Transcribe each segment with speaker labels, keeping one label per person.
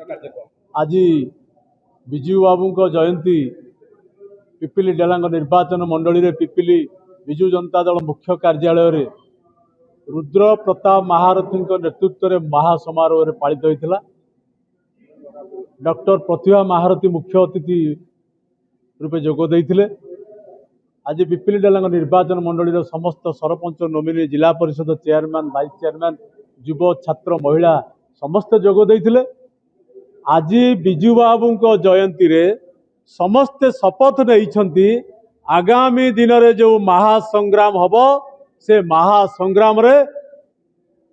Speaker 1: आज विजू बाबू जयंती पिपिली डेलांग निर्वाचन मंडली रे पिपिली विजु जनता दल मुख्य कार्यालय रे रुद्र प्रताप महारथी नेतृत्व में महासमारोह पालित होता। डॉक्टर प्रतिभा महारथी मुख्य अतिथि रूपे जोगदे। आज पिपिली डेलांग निर्वाचन मंडली समस्त सरपंच नोमिनी जिला परिषद चेयरमैन वाइस चेयरमैन युव छात्र महिला समस्त जोगदे। आज विजु बाबू जयंती रे समस्ते शपथ नहीं आगामी दिन में जो महासंग्राम हम से महासंग्राम रे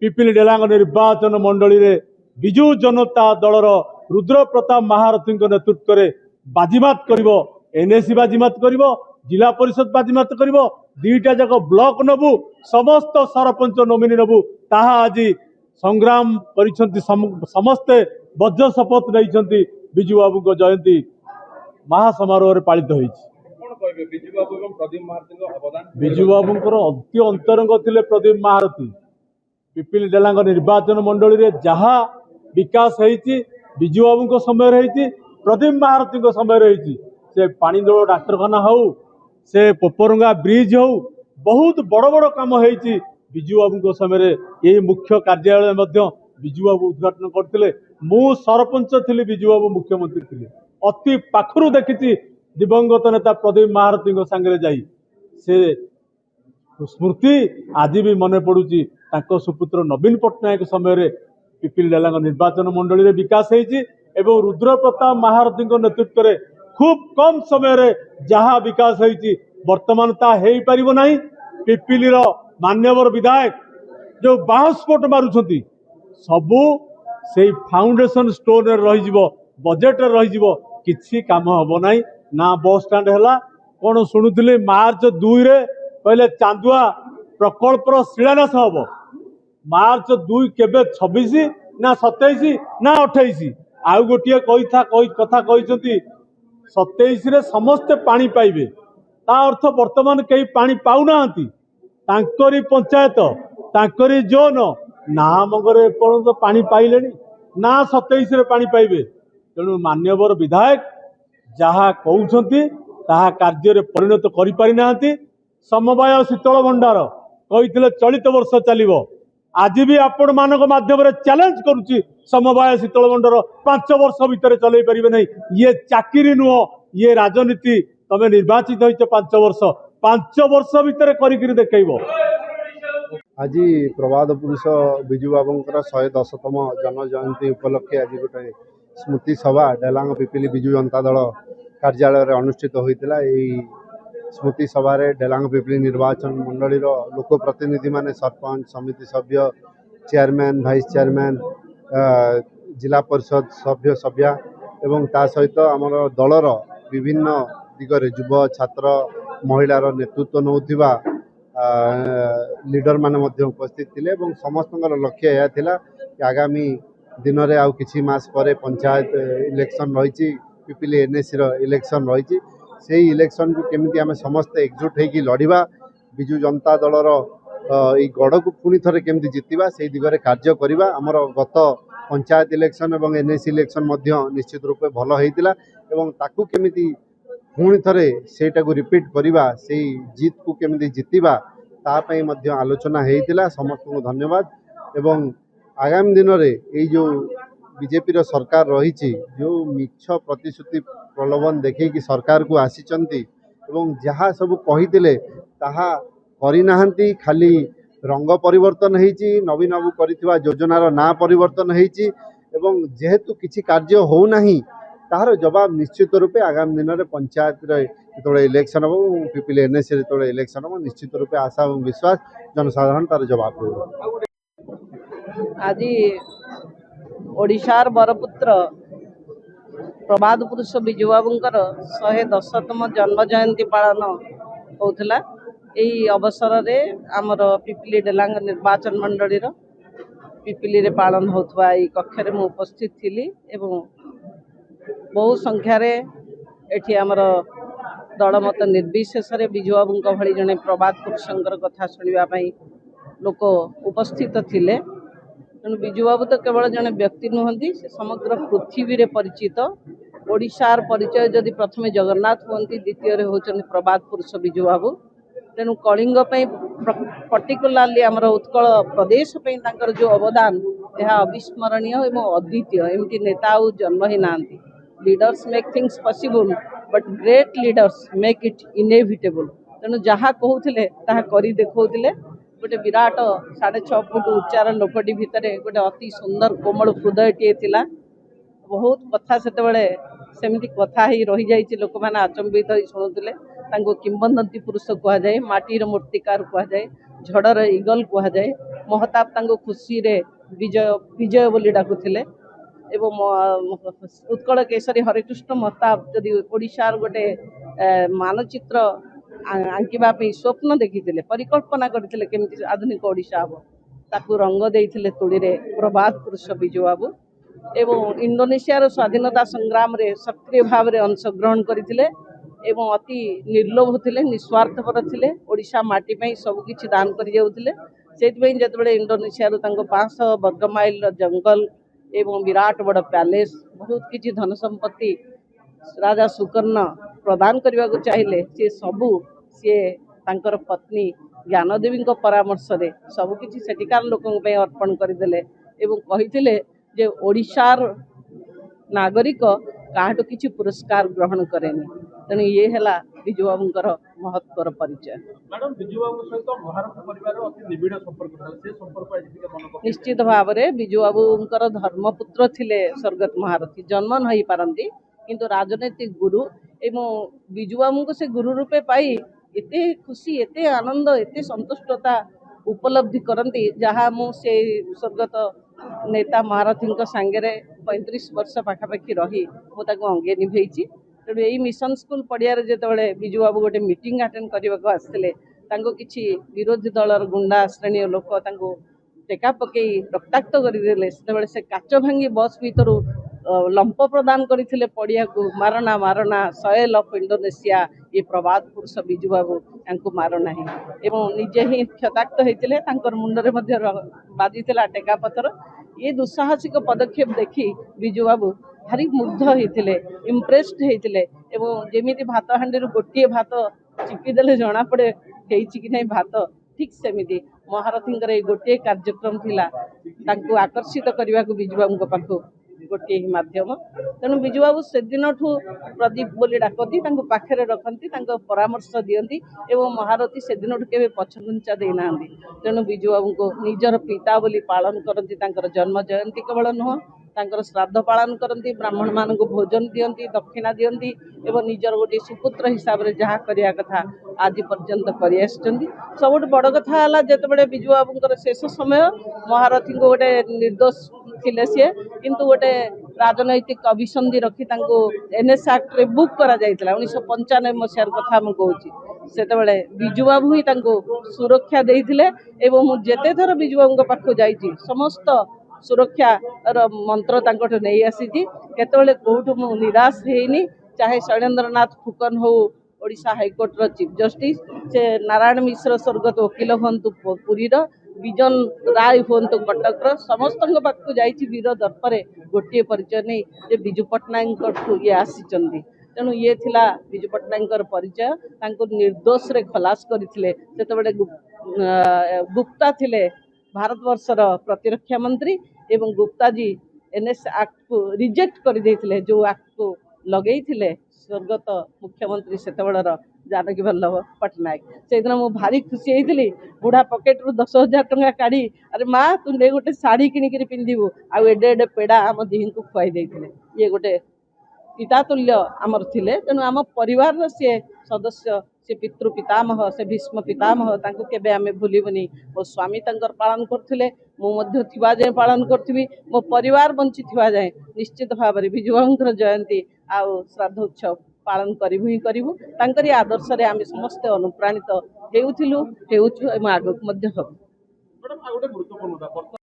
Speaker 1: पिपिली डेलांग निर्वाचन मंडली रे विजु जनता दलर रुद्र प्रताप महारथी नेतृत्व में बाजीमात करिवो, एनएसी बाजीमात करिवो, जिला परिषद बाजीमात करिवो, दुईटा जाक ब्लॉक नबू समस्त सरपंच नोमिनी नबू ताहा आज संग्राम करिसंती। समस्ते बद्ध शपथ नहीं विजु बाबू जयंती महासमारोह पालित होइछि। विजु बाबू अति अंतरंग थिले प्रदीप महारथी। पिपिली डेलांग निर्वाचन मंडली रे जहा विकास होइछि विजु बाबू समय रही, प्रदीप महारथी समय रही। से पानीदोल डाक्तरखाना हो, से पोपरंगा ब्रिज हो, बहुत बड़ बड़ काम होइछि विजु बाबू समय। यही मुख्य कार्यालय विजु बाबू उद्घाटन करते। मु सरपंच थी, विजु बाबू मुख्यमंत्री थे। अति पाखरु देखी दिवंगत नेता प्रदीप महारथी सांगे जाई से स्मृति आज भी मन पड़ुची। सुपुत्र नवीन पट्टनायक समय पिपिली डेलांग निर्वाचन मंडली रे विकास होइछि एवं रुद्र प्रताप महारथी नेतृत्व में खूब कम समय जहाँ विकास होइछि वर्तमान ता हेई परिबो नाही। पिपिली रो मान्यवर विधायक जो बाहस्फोट मारुछंती सबू से फाउंडेशन स्टोन रही बजेट रही किसी काम हम ना। ना बस स्टाण्ड है कौन शुणुली मार्च 2 रे पहले चांदुआ प्रकल्पर शिलान्यास हम। मार्च 2 केबे 26 ना 27 ना 28 आउ गोटे कथा कहते 27 रे समस्ते पानी पाइबे। ता अर्थ वर्तमान कई पानी पाऊना तांकरी पंचायत तांकरी जोन ना मगरे एपर्यंत पानी पाइले ना 27 रे पानी पाइबे। तेणु मान्यवर विधायक जहाँ कहते ताहा कार्य परिणत करि पारि नाहंती। समवाय शीतल भंडार कही चलित वर्ष चलिबो। आज भी आपण मानक माध्यम चैलेंज करुच्ची समवाय शीतल भंडार 5 वर्ष भितर चलई पारिबे नहीं। ये चाकरी नुह, ये राजनीति। तमे निर्वाचित होइछ 5 वर्ष भितर करिकिरी देखैबो।
Speaker 2: आज प्रवाद पुरुष विजु बाबूंकर 110तम जन्म जयंती उपलक्षे आज गोटे स्मृति सभा डेलांग पिपिली विजु जनता दल कार्यालय अनुष्ठित होता। स्मृति सभा डेलांग पिपिली निर्वाचन मंडली लोकप्रतिनिधि माने सरपंच समिति सभ्य चेयरमैन वाइस चेयरमैन जिला परिषद सभ्य सभ्या एवं ता सहित आमर दलर विभिन्न दिगरे युव छात्र महिलार नेतृत्व नौथिबा लीडर माने मध्य उपस्थित थिले। समस्त लक्ष्य यह थिला कि आगामी दिन में आउ किछि मास परे पंचायत इलेक्शन रही, पिपिली एनएसी इलेक्शन रही। से इलेक्शन को केमिति आमे समस्त एकजुट होगी लड़िबा, विजु जनता दलर गड़ को पुणी थे केमिति जितवा से दिगरे कार्य करवा। आमर गत पंचायत इलेक्शन एवं एनएसी इलेक्शन मध्य निश्चित रूपे भल होइतिला एवं ताकू केमिति पुणी थे सेटा को रिपीट करवा, से जीत को केमिति जितवा तापई मध्य आलोचना होइतिला। समस्त को धन्यवाद। एवं आगामी दिन में ये जो बीजेपी रो सरकार रही, जो मिछ प्रतिश्रुति प्रलोभन देखी कि सरकार को आसीचंती एवं जहाँ सब कही ताहा करिनाहंती। खाली रंग परिवर्तन होइछि, नवीन बाबू करिथिबा योजनार ना परिवर्तन होइछि एवं जेहेतु किछि कार्य हो नाही ताहार जवाब निश्चित रूपे आगामी दिन में पंचायत जो इलेक्शन हम पिपिली एनएसी जो इलेक्शन हम निश्चित रूपे आशा और विश्वास जनसाधारण तार जवाब देव।
Speaker 3: आज ओडिशार बरपुत्र प्रवाद पुरुष विजु बाबूंकर 110तम जन्म जयंती पालन होता। यही अवसर रे आमर पिपिली डेलांग निर्वाचन मंडली पिपिली रे पालन होता कक्ष में उपस्थित थी एवं बहु संख्यार एठी आमर दलमत निर्विशेष विजु बाबू भली जड़े प्रवाद पुरुषंकर कथा शुणापी लोक उपस्थित थिले। तेणु विजु बाबू तो केवल जड़े व्यक्ति नुहति से समग्र पृथ्वी रे परिचित। ओडिशार परिचय जदि प्रथमे जगन्नाथ हमें द्वितीय होती प्रबाद पुरुष विजु बाबू। तेणु कलिंग पर्टिकुलाली आमर उत्कल प्रदेश जो अवदान यह अविस्मरणीय एवं अद्वितीय। एमती नेता आउ जन्म ही ना। Leaders make things possible but great leaders make it inevitable. तेणु जहाँ कहते कर देखते गोटे विराट 6.5 फुट उच्चार लोकटी भितर गोटे अति सुंदर कोमल हृदयटीए थिला। बहुत कथा से सेमती कथा ही रही जाइए। लोक मैंने आचंबित हो शुणुले। किंवदंती पुरुष कहुए, माटीर मूर्तिकार कहुए, झड़र इगल कहुए। महताब खुशी रे विजय विजय बोली डाकुले। एवं उत्कल केसरी हरिकृष्ण महताब जदि ओडिशार गोटे मानचित्र आंकिबा स्वप्न देखी परिकल्पना करते केमती आधुनिक ओडिशा हम ताकू रंग देते तुड़ी रे प्रभात पुरुष विजु बाबू। एवं इंडोनेशियार स्वाधीनता संग्राम रे सक्रिय भाव में अंशग्रहण करते एवं अति निर्लोभ थे, निस्वार्थपर थे। ओडिशा माटी पई सब किछि दान कर जाउथिले। सेति जतबे इंडोनेशिया 500 वर्ग माइल जंगल एवं विराट बड़ पैलेस बहुत किछि धन संपत्ति राजा सुकर्ण प्रदान करने को चाहिए सी सबू सी तांकर पत्नी ज्ञानदेवी परामर्श रे सबकि सेठिकार लोकों अर्पण करदे एवं कही जे ओडिशार नागरिक काहाटू किछि पुरस्कार ग्रहण करेनि। तेणु ये है विजु बाबूंकर महत्वर परिचय।
Speaker 1: मैडम विजु बाबू सहित महारथ परिवार अति निबिड़ संपर्क
Speaker 3: निश्चित भाव में विजु बाबूंकर धर्मपुत्र थिले स्वर्गत महारथी। जन्म नहीं पारती किंतु राजनैतिक गुरु एवं विजु बाबू को से गुरु रूपे पाई एते खुशी एते आनंद एते संतुष्टता उपलब्धि करती जहाँ मुझे स्वर्गत नेता महारथी सांगे 35 वर्ष पाखापाखि रही मुझे अंगे निभे। तेणु यही मिशन स्कूल पड़िया जिते विजु बाबू गोटे मीटिंग अटेंड करने आसते किसी विरोधी दलर गुंडा श्रेणी लोक टेका पकई रक्ताक्त करदे से काच भांगी बस भीतर लंप प्रदान करते पड़िया को मारना मारना सॉयल ऑफ इंडोनेशिया ये प्रबाद पुरुष विजु बाबू यांकु मारना ही एवं निजे ही क्षताक्त होते मुंडरे बाजी टेका पथर। ये दुस्साहसिक पदक्षेप देखी विजु बाबू भारी मुग्ध होते इम्प्रेस्ड होते एवं जमी भात हांडी गोटे भात चिपीदे जना पड़े कि नहीं भात ठीक सेमिति महारथी गोटे कार्यक्रम थिला आकर्षित करने को विजु बाबू पाखु गोटे ही मध्यम। तेणु विजु बाबू से दिन ठू प्रदीप बोली डाकती पाखे रखती परामर्श दियंती एवं महारथी से दिन के पछघुंचा देना। तेणु विजु बाबू को निजर पिता बोली पालन करती। जन्म जयंती केवल नुह श्राद्ध पालन करती, ब्राह्मण मान भोजन दियंती, दक्षिणा दियंती एवं निजर गोटे सुपुत्र हिसाब से जहाँ करिया कथा आज पर्यंत कर सबुठ बड़ कथा है जिते विजु बाबूर शेष समय महारथी को गोटे निर्दोष थिले सी किंतु गोटे राजनैतिक अभिसंधि रखी एनएस एक्ट रे बुक करा जायतिला 1995 मसीहार कथा मु कहूची। सेतेबेले विजु बाबू ही सुरक्षा देइथिले एवं मु जेते थर विजु बाबू पाखु जाइछि समस्त सुरक्षा मंत्र तांकठ नहीं आसीछि। केतेबेले कोठु मु निराश हेइनी। चाहे शैलेंद्रनाथ फुकन हो ओडिशा हाईकोर्ट चीफ जस्टिस से नारायण मिश्र स्वर्गत वकील हंतु पुरीर विजन राय हूँ कटक समस्त पाखक जाइए वीर दर्पे गोटे परिचय नहीं जे विजु पट्टनायक ये आसी। तेणु ये थिला विजु पट्टनायक परिचय निर्दोष रे खलास करते गुप्ता थिले भारत वर्षर प्रतिरक्षा मंत्री एवं गुप्ता जी एनएस एक्ट को रिजेक्ट कर देथिले जो एक्ट को लगे स्वर्गत मुख्यमंत्री सेतबेलर जानकी वल्लभ पट्टनायक। से दिन मुझे भारी खुशी होती बुढ़ा पकेट रू 10,000 टंका काढ़ी अरे माँ तू ने गोटे शाढ़ी किणिक पिंधु आउ एडे एडे पेड़ा आम दीही को खुआई देते ये गोटे पिता तुल्य आमर थिले। तेणु आम परिवार सी सदस्य से पितृ पितामह से भीष्म पितामह तांको केबे आमे भूलिबनी। मो स्वामी तांकर पालन करथिले मु मध्य थिबा जाय पालन करथिबी मो परिवार बंची थिबा जाय निश्चित भाव में विजु बाबूंकर जयंती आउ श्राद्ध उत्सव पालन करिबु ही करिबु। तांकरी आदर्श रे आमे समस्त अनुप्राणित हेउथिलु हेउछु एवं आगक मध्य हो।
Speaker 1: मैडम आ गोटे गुरुत्वपूर्ण